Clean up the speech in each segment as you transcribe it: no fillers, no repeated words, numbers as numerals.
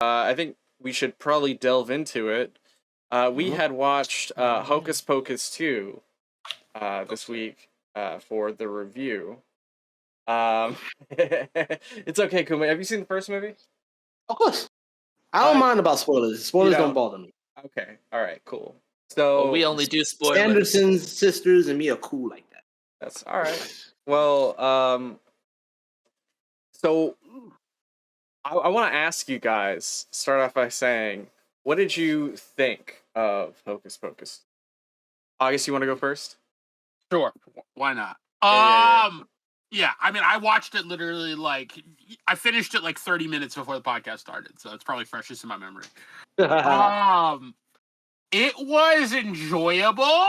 I think we should probably delve into it. We had watched Hocus Pocus 2 this week for the review. It's okay, Kuma. Have you seen the first movie? Of course. I don't mind about spoilers. Spoilers don't bother me. Okay. All right. Cool. So we only do spoilers. Anderson's sisters and me are cool like that. That's all right. Well, so I want to ask you guys. Start off by saying, what did you think of Hocus Pocus? August, you want to go first? Sure. Why not? Yeah, I mean, I watched it literally I finished it 30 minutes before the podcast started, so it's probably freshest in my memory. It was enjoyable.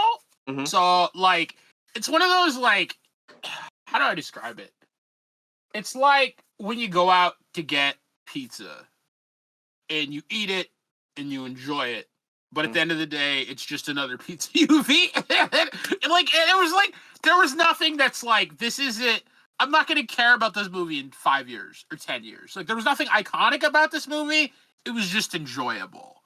Mm-hmm. So, it's one of those, how do I describe it? It's like when you go out to get pizza and you eat it and you enjoy it, but at the end of the day, it's just another pizza you've eaten. There was nothing that's this isn't. I'm not going to care about this movie in 5 years or 10 years. There was nothing iconic about this movie. It was just enjoyable.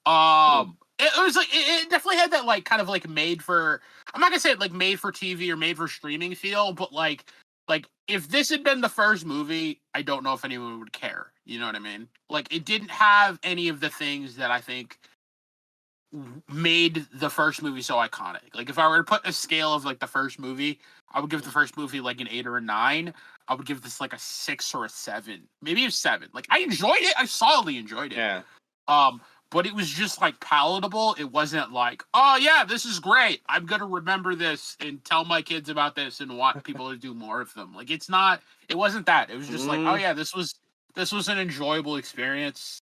It was it definitely had that kind of made for. I'm not gonna say it made for TV or made for streaming feel, but if this had been the first movie, I don't know if anyone would care. You know what I mean? It didn't have any of the things that I think made the first movie so iconic. If I were to put a scale of the first movie, I would give the first movie an 8 or a 9. I would give this a 6 or a 7, maybe a 7. I enjoyed it. I solidly enjoyed it. Yeah. But it was just palatable. It wasn't oh yeah, this is great. I'm gonna remember this and tell my kids about this and want people to do more of them. It's not. It wasn't that. It was just oh yeah, this was an enjoyable experience.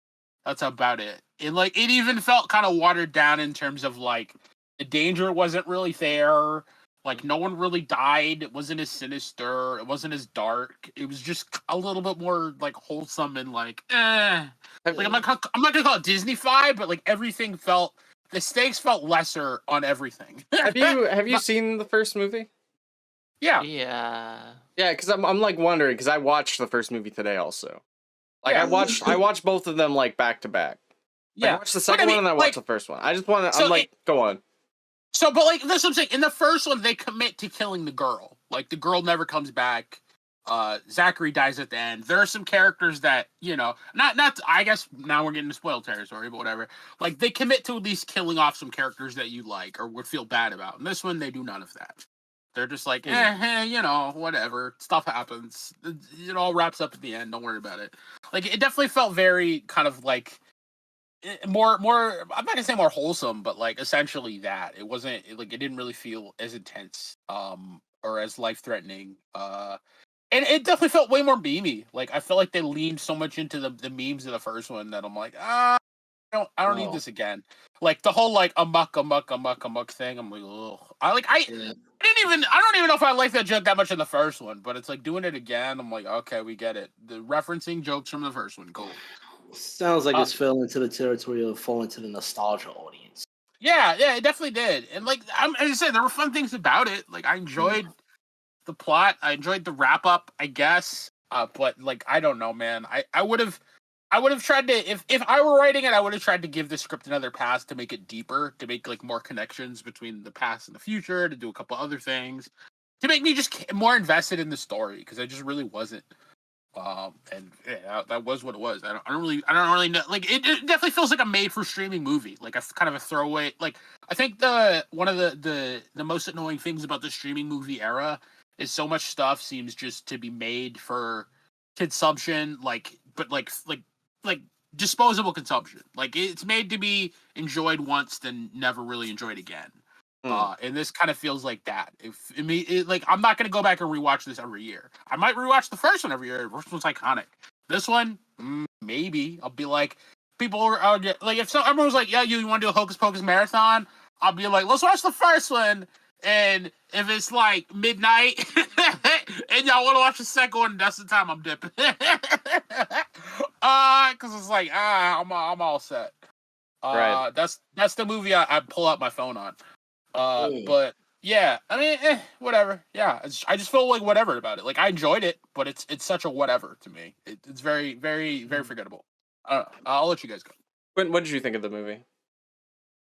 That's about it. And it even felt kind of watered down in terms of the danger wasn't really there. No one really died. It wasn't as sinister. It wasn't as dark. It was just a little bit more wholesome and I'm not gonna call it Disney-fied, but everything felt, the stakes felt lesser on everything. Have you seen the first movie? Yeah. Yeah. Yeah, because I'm wondering, because I watched the first movie today also. I watched both of them back to back. Yeah. I watched the second one and I watched the first one. I just want to. So go on. So, but that's what I'm saying. In the first one, they commit to killing the girl. The girl never comes back. Zachary dies at the end. There are some characters that, not. I guess now we're getting to spoiled territory, but whatever. They commit to at least killing off some characters that you like or would feel bad about. In this one, they do none of that. They're just whatever. Stuff happens. It all wraps up at the end. Don't worry about it. It definitely felt very kind of more. I'm not gonna say more wholesome, but essentially that. It wasn't it didn't really feel as intense, or as life threatening. And it definitely felt way more memey. I felt they leaned so much into the memes of the first one that I'm I don't need this again. The whole amok thing. I'm ugh. I don't even know if I liked that joke that much in the first one, but it's doing it again. I'm okay, we get it. The referencing jokes from the first one, cool. Sounds like it's fell into the territory of falling to the nostalgia audience. Yeah, it definitely did. And as I said, there were fun things about it. I enjoyed the plot. I enjoyed the wrap up, I guess. But I don't know, man. I would have tried to, if I were writing it, I would have tried to give the script another pass to make it deeper, to make more connections between the past and the future, to do a couple other things, to make me just more invested in the story, because I just really wasn't. And yeah, that was what it was. I don't really know. It definitely feels like a made for streaming movie, a kind of a throwaway. I think one of the most annoying things about the streaming movie era is so much stuff seems just to be made for consumption, but disposable consumption. It's made to be enjoyed once, then never really enjoyed again. And this kind of feels like that. I'm not going to go back and rewatch this every year. I might rewatch the first one every year. The first one's iconic. This one, maybe. I'll be people are if everyone's yeah, you want to do a Hocus Pocus marathon? I'll be let's watch the first one. And if it's midnight and y'all want to watch the second one, that's the time I'm dipping. Because it's I'm all set. Right. That's the movie I pull out my phone on. But yeah, I mean, whatever. Yeah, I just feel whatever about it. I enjoyed it, but it's such a whatever to me. It's very, very, very forgettable. I'll let you guys go. What did you think of the movie?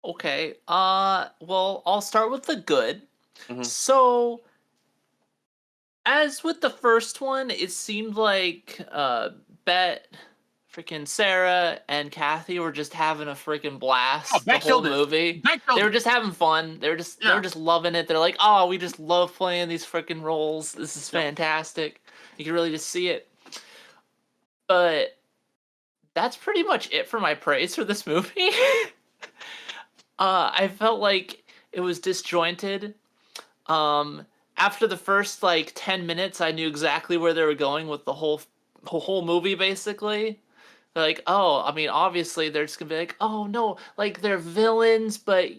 Okay. Well, I'll start with the good. Mhm. So, as with the first one, it seemed like Bet, freaking Sarah, and Kathy were just having a freaking blast Oh, the Bet whole killed it. movie. Bet killed They were it. just having fun. They were just loving it. They're like, oh, we just love playing these freaking roles. This is fantastic. You can really just see it. But that's pretty much it for my praise for this movie. I felt like it was disjointed. After the first like 10 minutes, I knew exactly where they were going with the whole movie. Basically, they're like, oh, I mean, obviously they're just gonna be like, oh no, like they're villains, but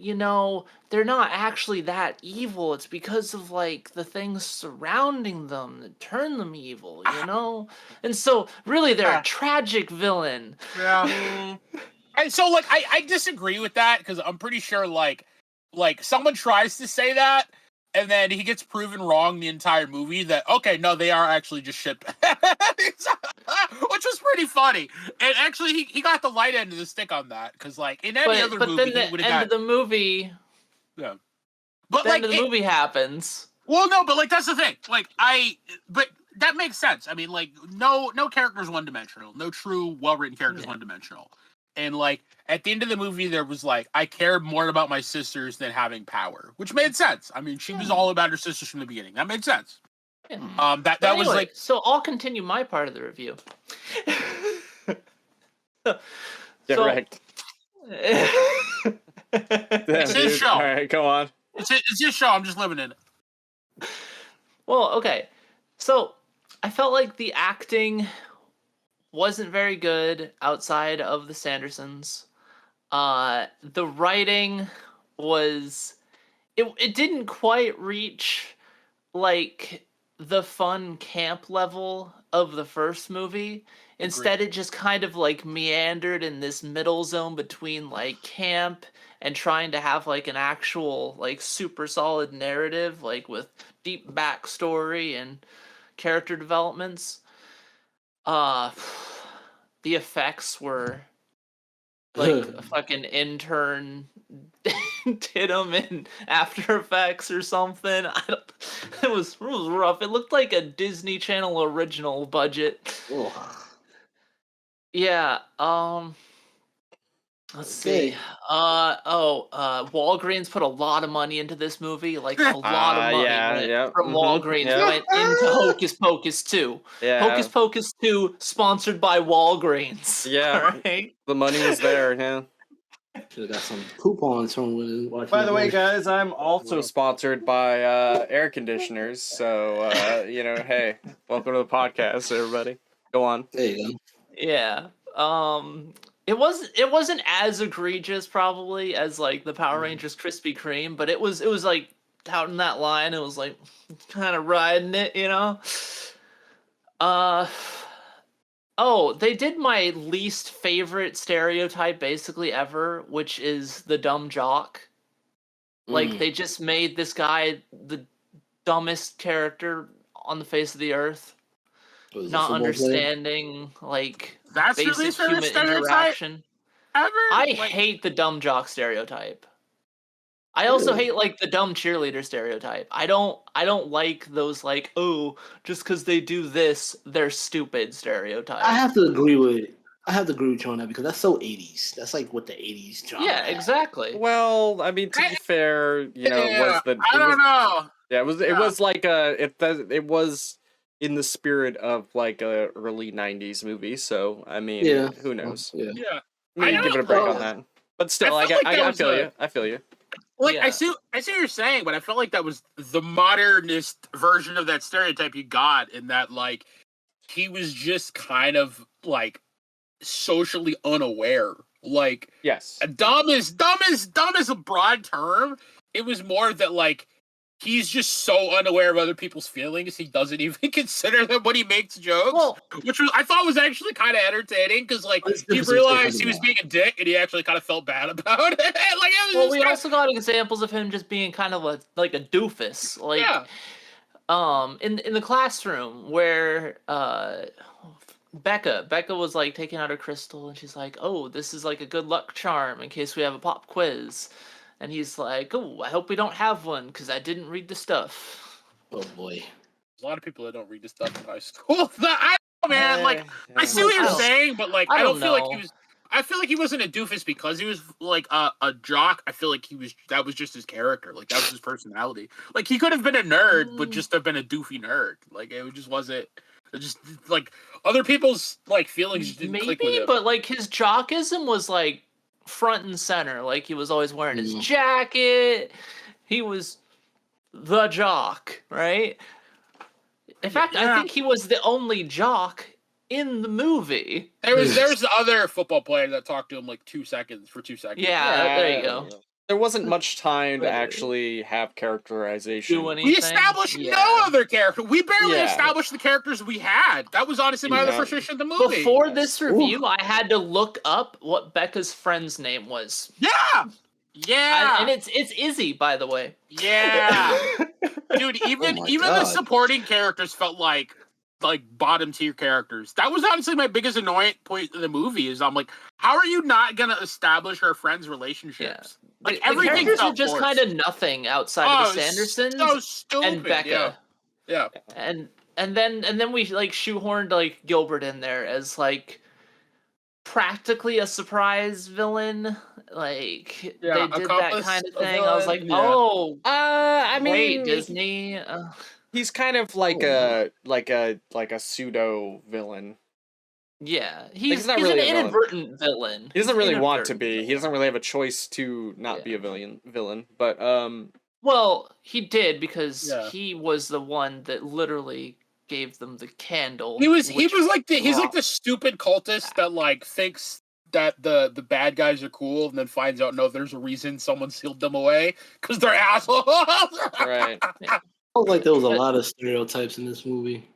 they're not actually that evil. It's because of like the things surrounding them that turn them evil, And so really, they're a tragic villain. Yeah. And so like I disagree with that because I'm pretty sure like someone tries to say that and then he gets proven wrong the entire movie that okay, no, they are actually just shit. Which was pretty funny. And actually he got the light end of the stick on that because like in any other but movie then he would the have end got of the movie. Yeah. But the like end of the movie happens. Well, no, but like that's the thing. Like but that makes sense. I mean, like no character's one dimensional. No true well written character's one dimensional. And like at the end of the movie, there was like I cared more about my sisters than having power, which made sense. I mean, she was all about her sisters from the beginning. That made sense. Yeah. That Anyway, was like so. I'll continue my part of the review. Get wrecked. It's his show. All right, go on. It's his show. I'm just living in it. Well, okay. So I felt like the acting wasn't very good outside of the Sandersons. The writing was it didn't quite reach like the fun camp level of the first movie. Instead, it just kind of like meandered in this middle zone between like camp and trying to have like an actual like super solid narrative, like with deep backstory and character developments. The effects were like a fucking intern did them in After Effects or something. It was rough. It looked like a Disney Channel original budget. Ugh. Yeah. Let's see. Walgreens put a lot of money into this movie. Like a lot of money from Walgreens went into Hocus Pocus 2. Yeah. Hocus Pocus 2 sponsored by Walgreens. Yeah. Right? The money was there, yeah. Should have got some coupons from watching. By the way, guys, I'm also sponsored by air conditioners. So, hey, welcome to the podcast, everybody. Go on. There you go. Yeah. It wasn't as egregious probably as like the Power Rangers Krispy Kreme, but it was like out in that line. It was like kind of riding it, Oh, they did my least favorite stereotype basically ever, which is the dumb jock. Like they just made this guy the dumbest character on the face of the earth. Not understanding like that's basic human interaction. Ever? I hate the dumb jock stereotype. I also hate like the dumb cheerleader stereotype. I don't like those like, oh, just because they do this, they're stupid stereotype. I have to agree with you on that because that's so 80s. That's like what the 80s genre. Yeah, exactly. Well, I mean, to be fair, was the I don't know. Yeah, it was like it was in the spirit of like a early 90s movie, so I mean, who knows? Yeah. Maybe give it a break on that. But still, I feel you. Like I see what you're saying, but I felt like that was the modernist version of that stereotype you got, in that like he was just kind of like socially unaware. Like yes, dumb is a broad term. It was more that like he's just so unaware of other people's feelings, he doesn't even consider them when he makes jokes. Which I thought was actually kind of entertaining because, like, he realized he was being a dick and he actually kind of felt bad about it. We also got examples of him just being kind of like a doofus, like in the classroom where Becca was like taking out her crystal, and she's like, "Oh, this is like a good luck charm in case we have a pop quiz." And he's like, "Oh, I hope we don't have one because I didn't read the stuff." Oh boy. A lot of people that don't read this stuff in high school. I don't know, man. Like, I see what you're saying, but like, I don't feel like he was. I feel like he wasn't a doofus because he was like a jock. I feel like that was just his character. Like, that was his personality. Like, he could have been a nerd, but just have been a doofy nerd. Like, it just wasn't. It just like other people's like feelings just didn't click with him. But like his jockism was like front and center. Like he was always wearing his jacket. He was the jock, right? In fact, I think he was the only jock in the movie. There's the other football player that talked to him like 2 seconds. Yeah, there you go. There wasn't much time to actually have characterization. We established no other character. We barely established the characters we had. That was honestly my other frustration of the movie. Before this review, I had to look up what Becca's friend's name was. Yeah. And it's Izzy, by the way. Yeah. Dude, even the supporting characters felt like bottom tier characters. That was honestly my biggest annoying point in the movie is I'm like, how are you not gonna establish her friends' relationships? Yeah. Like the everything characters felt are just forced. kind of nothing outside of the Sandersons so stupid. and Becca. Yeah. And then we like shoehorned like Gilbert in there as like practically a surprise villain. Like they did that kind of thing. I was like, I mean, wait, Disney. He's kind of like a pseudo villain. Yeah, he's not an really inadvertent villain. He doesn't really want to be. He doesn't really have a choice to not be a villain. But well, he did because he was the one that literally gave them the candle. He's like the stupid cultist that like thinks that the bad guys are cool and then finds out no, there's a reason someone sealed them away because they're assholes. Right. I felt like there was a lot of stereotypes in this movie.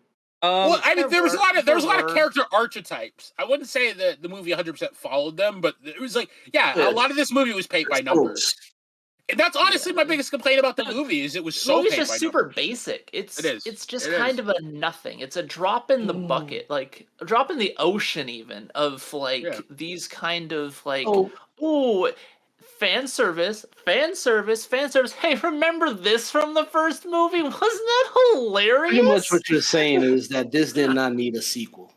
Well, I mean, there was a lot of character archetypes. I wouldn't say that the movie 100% followed them, but it was like, a lot of this movie was paint by numbers. And that's honestly my biggest complaint about the movie is it was so paint by numbers. It's just super basic. It's just kind of a nothing. It's a drop in the bucket, like a drop in the ocean, even of like these kind of like fan service. Hey, remember this from the first movie? Wasn't that hilarious? Pretty much what you're saying is that this did not need a sequel.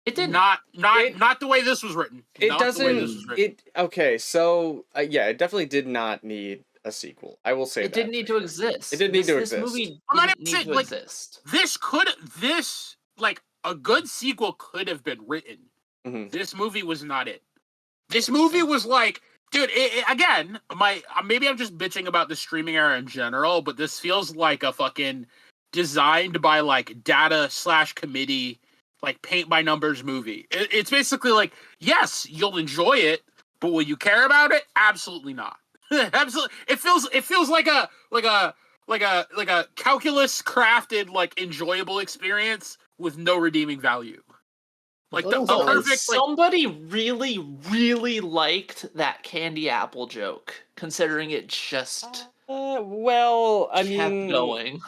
It did not the way this was written. It doesn't. Okay, so it definitely did not need a sequel. I will say it didn't need to exist. It didn't need to exist. This movie didn't need to exist. This a good sequel could have been written. Mm-hmm. This movie was not it. This movie was like. Dude, again, maybe I'm just bitching about the streaming era in general, but this feels like a fucking designed by like data/committee, like paint by numbers movie. It's basically like, yes, you'll enjoy it, but will you care about it? Absolutely not. Absolutely, it feels like a calculus crafted like enjoyable experience with no redeeming value. Like the perfect. Somebody really, really liked that candy apple joke, considering it just well, I kept mean, going.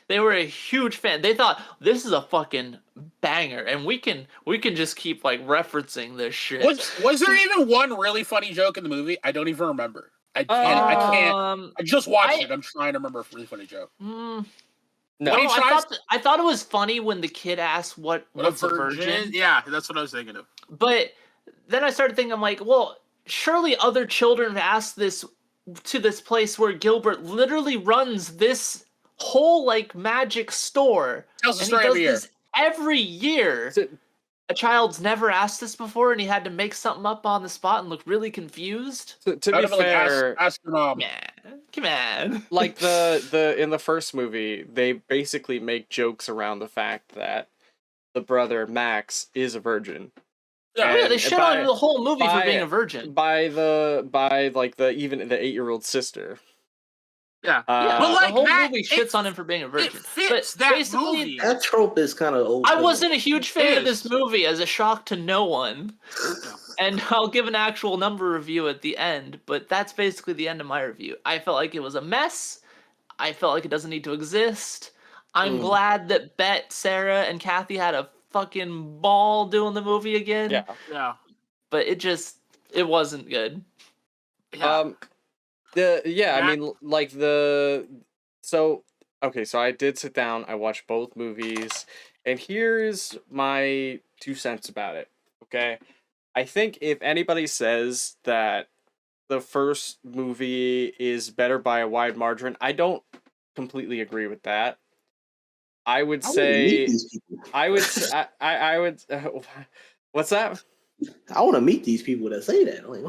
They were a huge fan. They thought this is a fucking banger, and we can just keep like referencing this shit. Was there even one really funny joke in the movie? I don't even remember. I can't. I just watched it. I'm trying to remember a really funny joke. No, I thought it was funny when the kid asked what's a virgin. Yeah, that's what I was thinking of. But then I started thinking, I'm like, well, surely other children have asked this to this place where Gilbert literally runs this whole like magic store. Tells the story every year. Every year. A child's never asked this before, and he had to make something up on the spot and look really confused. To be fair, ask your mom. Come on. Like the in the first movie, they basically make jokes around the fact that the brother Max is a virgin. Yeah, they shit on the whole movie for being a virgin. By the 8-year-old sister. Yeah, but like, the whole movie shits on him for being a virgin. It fits that movie. That trope is kind of old. I wasn't a huge fan of this movie, as a shock to no one. And I'll give an actual number review at the end, but that's basically the end of my review. I felt like it was a mess. I felt like it doesn't need to exist. I'm glad that Bet, Sarah, and Kathy had a fucking ball doing the movie again. Yeah. Yeah. But it wasn't good. Yeah. I mean, like so I did sit down, I watched both movies, and here's my 2 cents about it. Okay, I think if anybody says that the first movie is better by a wide margin, I don't completely agree with that. I would say I would. What's that? I want to meet these people that say that. Like,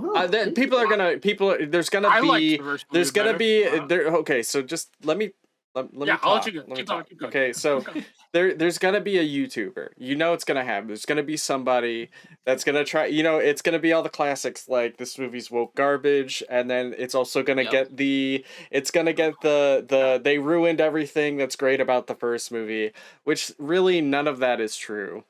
There's gonna be okay. So just let me I'll talk. let you go. Let me Keep talk. going. Okay, so there's gonna be a YouTuber. You know it's gonna happen. There's gonna be somebody that's gonna try. You know it's gonna be all the classics like this movie's woke garbage, and then it's also gonna get the they ruined everything that's great about the first movie, which really none of that is true.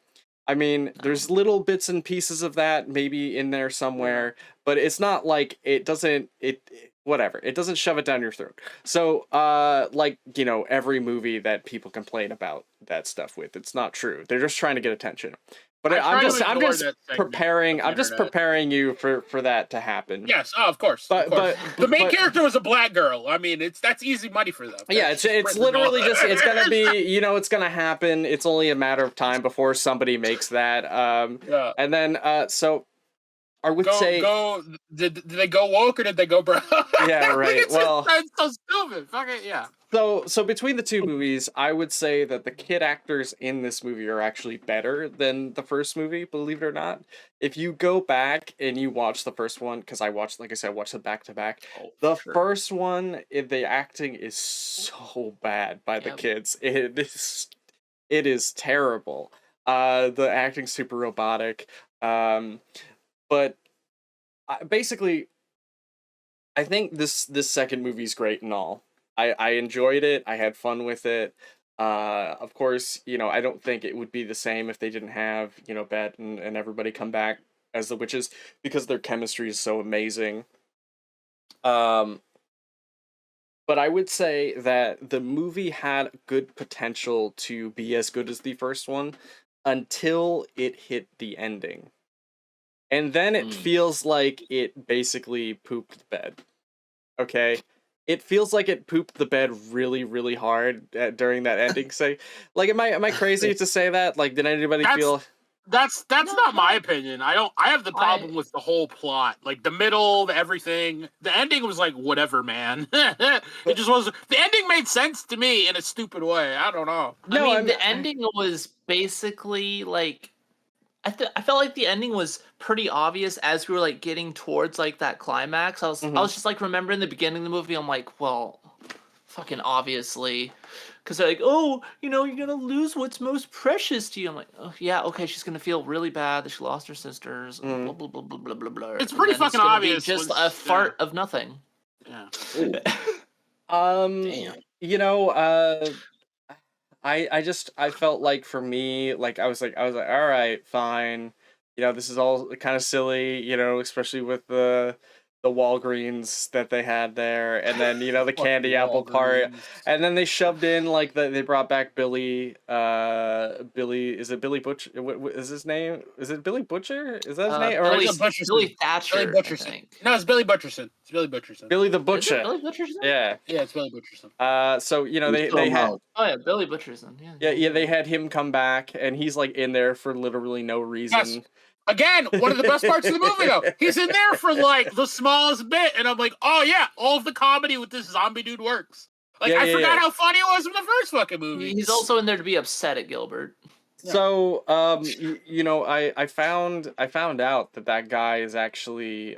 I mean, there's little bits and pieces of that maybe in there somewhere, but it's not like it doesn't whatever. It doesn't shove it down your throat. So, like, you know, every movie that people complain about that stuff with, it's not true. They're just trying to get attention. But I'm just preparing you for that to happen. Yes, of course. But the main character was a black girl. I mean, that's easy money for them. Yeah, it's literally just it's gonna be, you know, it's gonna happen. It's only a matter of time before somebody makes that. And then so I would say did they go woke or did they go broke? Yeah, right. Well, that's so stupid. Fuck it, yeah. So between the two movies, I would say that the kid actors in this movie are actually better than the first movie, believe it or not. If you go back and you watch the first one, because I watched them back to back. First one, the acting is so bad by the kids. It is terrible. The acting's super robotic. But basically, I think this second movie's great and all. I enjoyed it. I had fun with it. Of course, you know, I don't think it would be the same if they didn't have, you know, Bet and everybody come back as the witches, because their chemistry is so amazing. But I would say that the movie had good potential to be as good as the first one until it hit the ending. And then it feels like it basically pooped the bed. Okay? It feels like it pooped the bed really, really hard during that ending. Say, like, am I crazy to say that? Like, did anybody feel? That's not my opinion. I have the problem with the whole plot, like the middle, everything. The ending was like whatever, man. It just wasn't. The ending made sense to me in a stupid way. I don't know. The ending was basically like. I felt like the ending was pretty obvious as we were like getting towards like that climax. I was just like remembering the beginning of the movie. I'm like, well, fucking obviously, because they're like, oh, you know, you're gonna lose what's most precious to you. I'm like, oh yeah, okay, she's gonna feel really bad that she lost her sisters. Blah blah blah blah blah blah blah. It's pretty fucking obvious. Just a fart of nothing. Yeah. Damn. You know, I felt like for me, like I was like, all right, fine. You know, this is all kind of silly, you know, especially with the Walgreens that they had there, and then, you know, the candy apple part, and then they shoved in like they brought back Billy. Is it Billy Butcher? What is his name? Is it Billy Butcher? Is that his name? Or Billy Thatcher? Billy Butcherson. No, it's Billy Butcherson. It's Billy Butcherson. Billy the Butcher. Billy Butcherson? Yeah, it's Billy Butcherson. So you know they had. Oh yeah, Billy Butcherson. Yeah. They had him come back, and he's like in there for literally no reason. Yes. Again, one of the best parts of the movie, though. He's in there for, like, the smallest bit, and I'm like, oh, yeah, all of the comedy with this zombie dude works. Like, I forgot how funny it was in the first fucking movie. He's also in there to be upset at Gilbert. So, you know, I found out that guy is actually,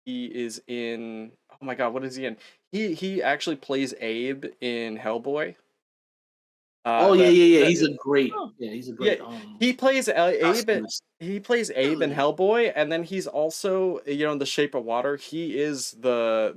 he is in, oh my god, what is he in? He actually plays Abe in Hellboy. He's a great. He plays Abe. He plays Abe in Hellboy, and then he's also, you know, in The Shape of Water. He is the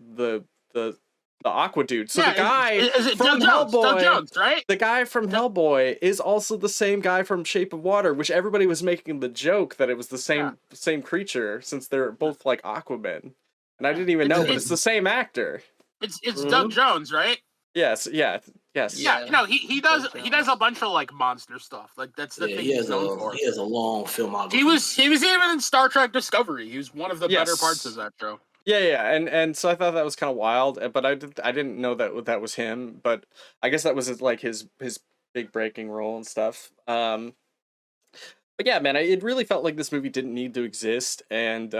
Aqua dude. So the guy from Hellboy, Doug Jones, right? The guy from Hellboy is also the same guy from Shape of Water, which everybody was making the joke that it was the same creature, since they're both like Aquaman, and I didn't even know, but it's the same actor. It's Doug Jones, right? Yes, yeah. Yes. Yeah. Yeah, no, he does Those he does a bunch of like monster stuff. Like that's the Yeah, thing he he's has known for. a long filmography. He was even in Star Trek Discovery. He was one of the better parts of Yes. that show. Yeah, and so I thought that was kind of wild, but I didn't know that was him, but I guess that was like his big breaking role and stuff. But yeah, man, it really felt like this movie didn't need to exist, and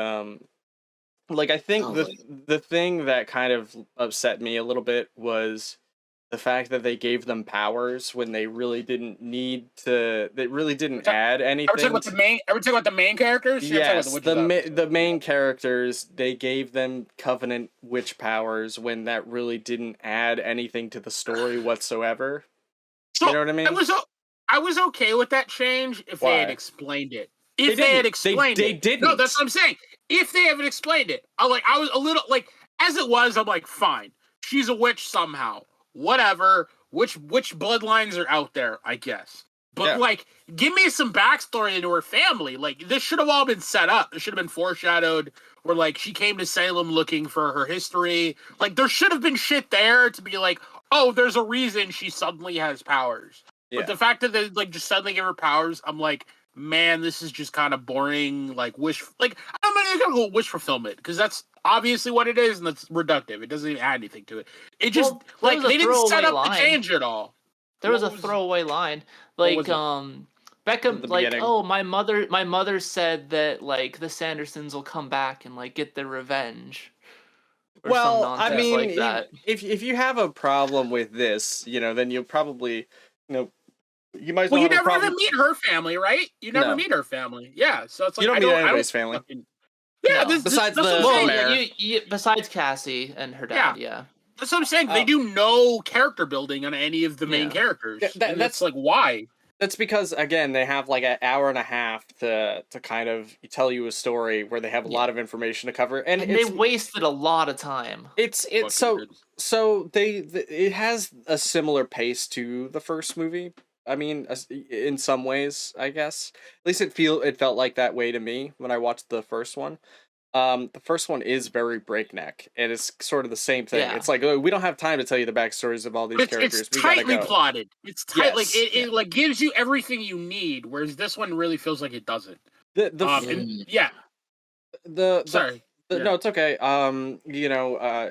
like I think Sounds like the thing that kind of upset me a little bit was the fact that they gave them powers when they really didn't need to. They really didn't add Are we anything. talking about the main? Are we talking about the main characters? Yes, the the main characters, they gave them Covenant witch powers when that really didn't add anything to the story whatsoever. So You know what I mean? I was okay with that change if they had Why? explained it. They If they had didn't. explained They it. didn't. No, that's what I'm saying. If they haven't explained it, I was a little like as it was, I'm like, fine. She's a witch somehow. Whatever. Which bloodlines are out there, I guess. But Yeah. like, give me some backstory into her family. Like, this should have all been set up. This should have been foreshadowed. Where like she came to Salem looking for her history. Like, there should have been shit there to be like, oh, there's a reason she suddenly has powers. Yeah. But the fact that they like just suddenly give her powers, I'm like, man, this is just kind of boring. Like I'm not even gonna go wish fulfillment because that's obviously what it is, and that's reductive. It doesn't even add anything to it. It just Well, there was a they didn't set throwaway up the line. change at all. There was What a was- throwaway line, what like was it? Beckham, At the like, beginning. oh, my mother said that like the Sandersons will come back and like get their revenge. Or Well, some I nonsense mean, like that. if you have a problem with this, then you'll probably, you might as Well, well you have a never problem. even meet her family, right? You never No. meet her family. Yeah, so it's like You don't I meet don't, anybody's I don't family. fucking- Yeah, No. Besides that's the- what I'm Well, saying. mayor. besides Cassie and her dad, yeah. That's what I'm saying. They Oh. do no character building on any of the main Yeah. characters. Yeah, And that's like why. That's because again they have like an hour and a half to kind of tell you a story where they have a Yeah. lot of information to cover, and And they it's wasted a lot of time. it's Fucking so good. so it has a similar pace to the first movie. I mean, in some ways, I guess. At least it felt like that way to me when I watched the first one. The first one is very breakneck, and it's sort of the same thing. Yeah. It's like, oh, we don't have time to tell you the backstories of all these characters. It's We gotta tightly go. plotted. It's tight. Like Yes. it like gives you everything you need, whereas this one really feels like it doesn't. The And, yeah. the Sorry. Yeah. No, it's okay.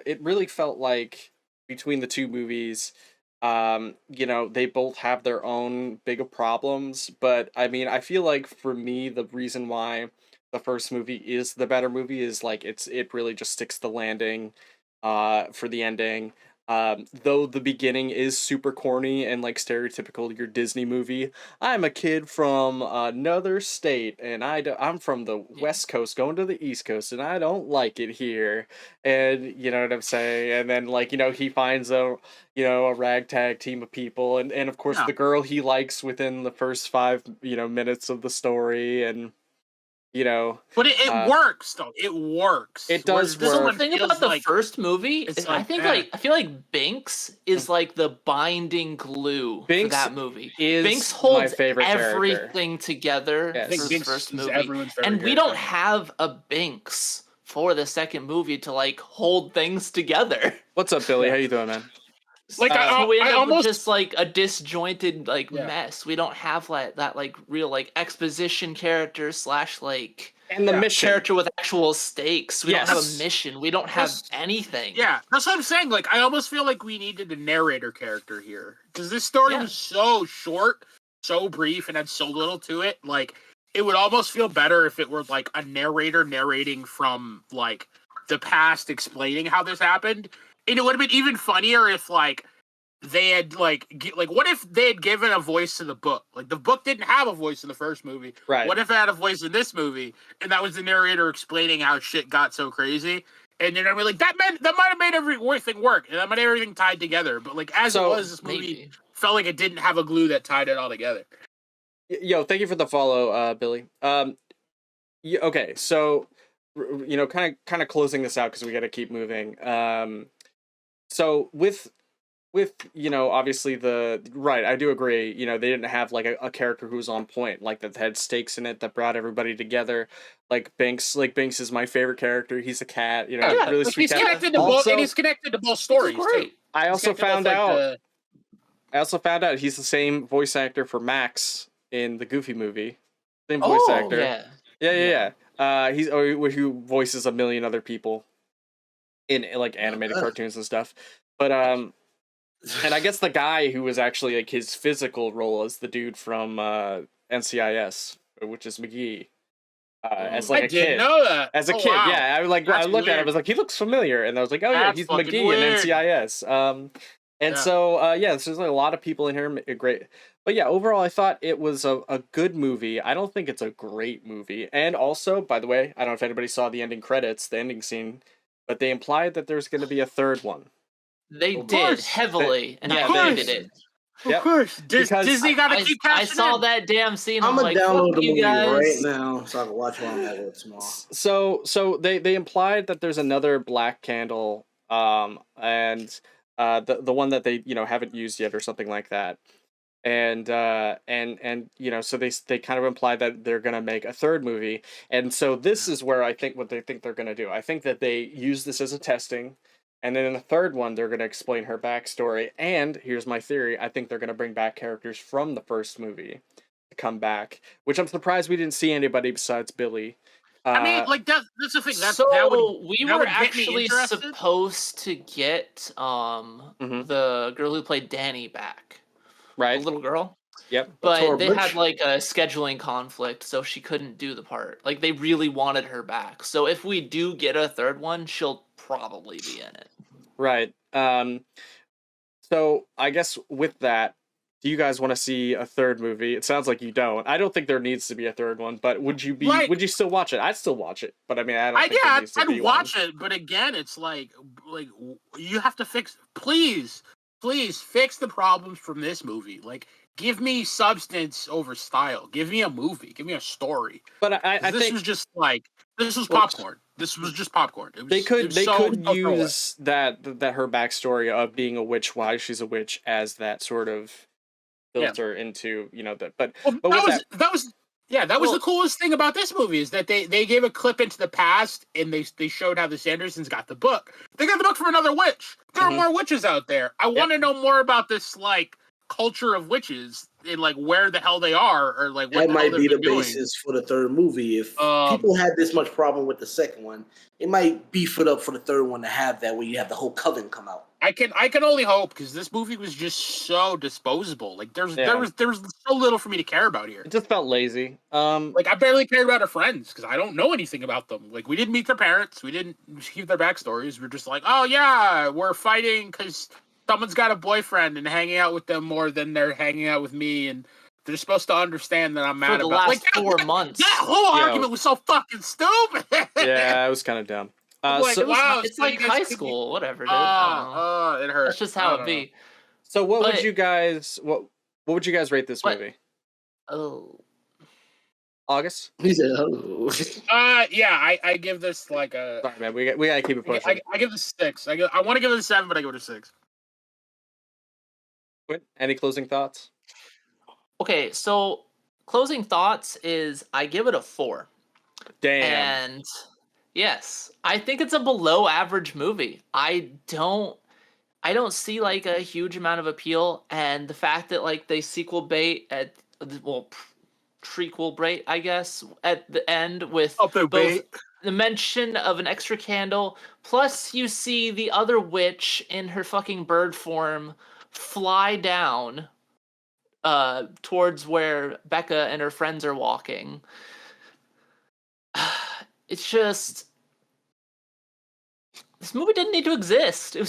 It really felt like between the two movies, they both have their own big problems, but I mean, I feel like for me, the reason why the first movie is the better movie is like it really just sticks the landing for the ending. Though the beginning is super corny and like stereotypical your Disney movie. I'm a kid from another state, and I'm from the West Coast going to the East Coast, and I don't like it here. And you know what I'm saying? And then he finds a ragtag team of people, and of course Yeah. the girl he likes within the first 5 minutes of the story, and But it works though. It works. It does Whereas this work. The one thing feels about the like- first movie it's is I like, think eh. I feel like Binks is like the binding glue for Binks that movie. is Binks my holds favorite character. everything together Yes. I think for the Binks first is movie. everyone's favorite And we don't character. have a Binks for the second movie to like hold things together. What's up, Billy? How you doing, man? Like, So we end I up almost- with just like a disjointed like Yeah. mess. We don't have like that like real like exposition character / like And the Yeah. mission. character with actual stakes. We don't have Yes. a mission. We don't have That's- anything. Yeah, that's what I'm saying. Like, I almost feel like we needed a narrator character here because this story Yeah. was so short, so brief, and had so little to it. Like, it would almost feel better if it were like a narrator narrating from like the past, explaining how this happened. And it would have been even funnier if like they had like what if they had given a voice to the book? Like the book didn't have a voice in the first movie. Right. What if it had a voice in this movie, and that was the narrator explaining how shit got so crazy? And then I'd be like, that might have made everything work, and that might have everything tied together. But like as So, it was, this movie Maybe. felt like it didn't have a glue that tied it all together. Yo, thank you for the follow, Billy. Okay, so kind of closing this out because we got to keep moving. So with obviously I do agree. They didn't have like a character who was on point, like that had stakes in it, that brought everybody together. Like Binks is my favorite character. He's a cat. Really Like, sweet he's cat. connected to Also- both, and he's connected to both stories. Great. Too. I He's also connected to both, found like, out. the- I also found out he's the same voice actor for Max in the Goofy movie. Same voice actor. Yeah. Yeah. He's who voices a million other people in like animated cartoons and stuff. But and I guess the guy who was actually like his physical role is the dude from NCIS, which is McGee. As like I a didn't kid. know that. As a Oh, kid, wow. yeah. I looked at it, I was like, he looks familiar, and I was like, oh yeah, That's he's fucking McGee in weird. NCIS. And so there's like a lot of people in here, great. But yeah, overall, I thought it was a good movie. I don't think it's a great movie. And also, by the way, I don't know if anybody saw the ending credits, the ending scene, but they implied that there's going to be a third one. They Of did course. heavily, and Yeah, I they- hated it. Yep. Of course. Because Disney got to I, keep I cashing saw in. that damn scene. I'm I'm gonna like, download fuck the you movie right guys. now so I can watch it while I'm at work tomorrow. So they implied that there's another black candle, and the one that they haven't used yet or something like that, and so they kind of implied that they're gonna make a third movie, and so this is where I think what they think they're gonna do. I think that they use this as a testing. And then in the third one, they're going to explain her backstory. And here's my theory. I think they're going to bring back characters from the first movie to come back, which I'm surprised we didn't see anybody besides Billy. I mean, like that's the thing. That We that were would get me actually interested. supposed to get the girl who played Danny back, right? the little girl. Yep. But they had like a scheduling conflict, so she couldn't do the part. Like they really wanted her back. So if we do get a third one, she'll probably be in it. Right. So I guess with that, do you guys want to see a third movie? It sounds like you don't. I don't think there needs to be a third one, but would you would you still watch it? I'd still watch it, but I mean, I don't think there needs to be I'd watch it, but again, it's like you have to fix. Please fix the problems from this movie. Like, give me substance over style. Give me a movie. Give me a story. But I this think was just like this was popcorn. This was just popcorn. It was, they could so use that her backstory of being a witch, why she's a witch, as that sort of filter into that. But that was the coolest thing about this movie is that they gave a clip into the past and they showed how the Sandersons got the book. They got the book from another witch. There are more witches out there. I want to know more about this like culture of witches and like where the hell they are or like what that might be the doing. basis for the third movie. If people had this much problem with the second one, it might beef it up for the third one to have that where you have the whole coven come out. I can only hope because this movie was just so disposable. Like there was so little for me to care about here. It just felt lazy. Like I barely cared about our friends because I don't know anything about them. Like we didn't meet their parents, we didn't hear their backstories. We're just like, oh yeah, we're fighting because someone's got a boyfriend and hanging out with them more than they're hanging out with me, and they're supposed to understand that I'm mad for the about last 4 months. That whole argument was so fucking stupid. Yeah, it was kind of dumb. It's like high school, whatever, dude. I don't know. It hurts. That's just how it be. So what would you guys rate this movie? Oh, August? He said, "Oh." Yeah, I give this like a. Sorry, man. We gotta keep it pushing. I give this 6. I want to give it a 7, but I give it a 6. Quint, any closing thoughts? Okay, so closing thoughts is I give it a 4. Damn. And yes, I think it's a below average movie. I don't see like a huge amount of appeal, and the fact that like they sequel bait at trequel bait, I guess, at the end with both the mention of an extra candle, plus you see the other witch in her fucking bird form fly down towards where Becca and her friends are walking. It's just, this movie didn't need to exist. It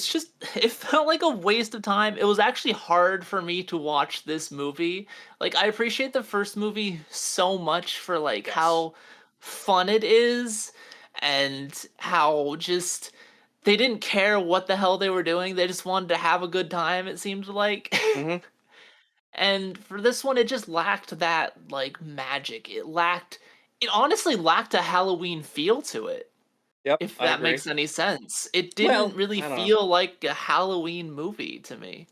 felt like a waste of time. It was actually hard for me to watch this movie. Like, I appreciate the first movie so much for like how fun it is and how just they didn't care what the hell they were doing. They just wanted to have a good time, it seemed like. Mm-hmm. And for this one, it just lacked that like magic. It honestly lacked a Halloween feel to it. Yep. If that makes any sense. It didn't really feel like a Halloween movie to me.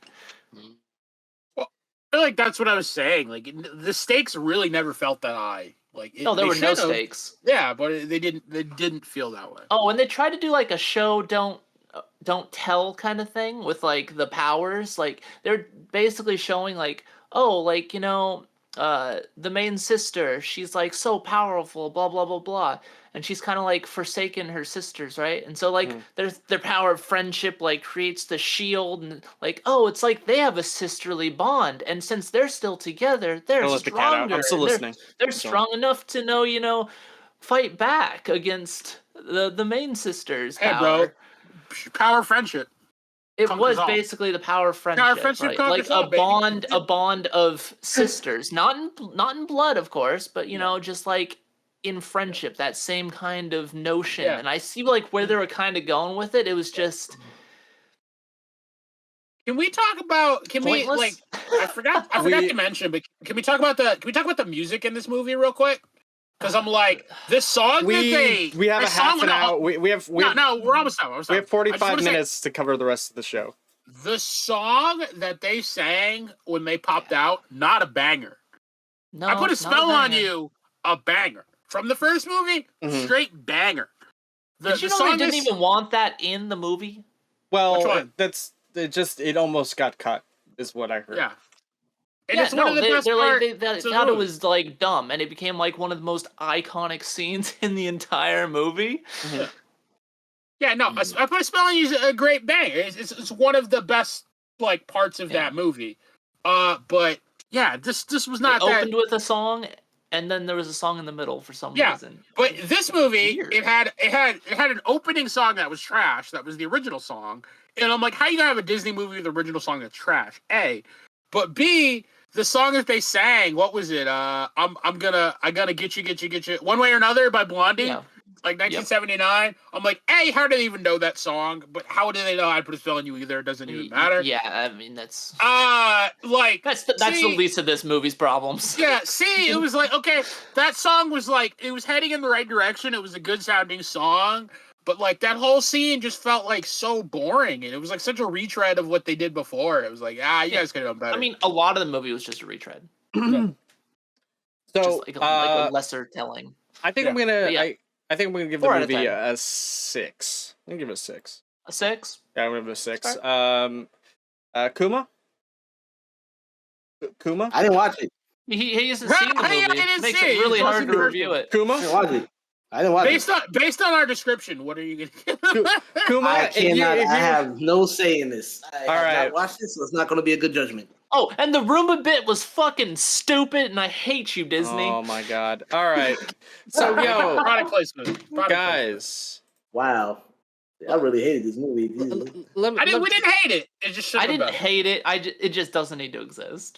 Well, I feel like that's what I was saying. Like the stakes really never felt that high. Like there were no stakes. Yeah, but they didn't feel that way. Oh, and they tried to do like a show don't don't tell kind of thing with like the powers. Like they're basically showing like, oh, like, the main sister, she's like so powerful, blah blah blah blah, and she's kind of like forsaken her sisters, right? And so like their power of friendship like creates the shield, and like, oh, it's like they have a sisterly bond, and since they're still together, they're Don't let the cat out. stronger. I'm still listening. They're strong enough to fight back against the main sister's Hey, power. bro. Power friendship. It Conquers was all. basically the power of friendship, Power of friendship right? conquers Like all, baby. a bond of sisters, not in blood, of course, but just like in friendship, that same kind of notion. Yeah. And I see like where they were kind of going with it. It was just Can we talk about? Can pointless. we like? I forgot to mention, but can we talk about the music in this movie real quick? Because I'm like, this song we have a half an hour. We have no, we're almost done. We have 45 minutes to cover the rest of the show. The song that they sang when they popped out, not a banger. No, I Put a Spell on banger. You, a banger. From the first movie, straight banger. Did you know they didn't even want that in the movie? Well, it almost got cut, is what I heard. Yeah. And yeah, it's one of the best they parts thought it was like dumb, and it became like one of the most iconic scenes in the entire movie. Mm-hmm. Yeah, no, I Put a Spell on You is a great banger. It's one of the best like parts of that movie. But yeah, this was not that. Opened with a song, and then there was a song in the middle for some reason. But this movie, it had an opening song that was trash. That was the original song, and I'm like, how you gonna have a Disney movie with an original song that's trash? A, but B, the song that they sang, what was it? I gotta get you, One Way or Another by Blondie, like 1979. I'm like, A, how do they even know that song? But how do they know how to Put a Spell on You either? It doesn't even matter. Yeah, I mean that's that's the least of this movie's problems. Yeah, see, it was like, okay, that song was like, it was heading in the right direction. It was a good sounding song. But like that whole scene just felt like so boring, and it was like such a retread of what they did before. It was like, you guys could have done better. I mean, a lot of the movie was just a retread. So just like a lesser telling. I think I'm gonna. I think I'm gonna give the 4 out of movie 10. a 6. I'm gonna give it a 6. A 6? Yeah, I'm gonna give it a 6. Fair. Kuma? I didn't watch it. He hasn't seen the movie. It makes it really He hard to wasn't review it. Kuma? I didn't watch it. I didn't watch it. Based on our description, what are you gonna? Kuma? I cannot. I have no say in this. I have not watched this, so it's not going to be a good judgment. Oh, and the Roomba bit was fucking stupid, and I hate you, Disney. Oh my god. All right. So product placement, guys. Wow. I really hated this movie. We didn't hate it. It just I didn't hate it. It just doesn't need to exist.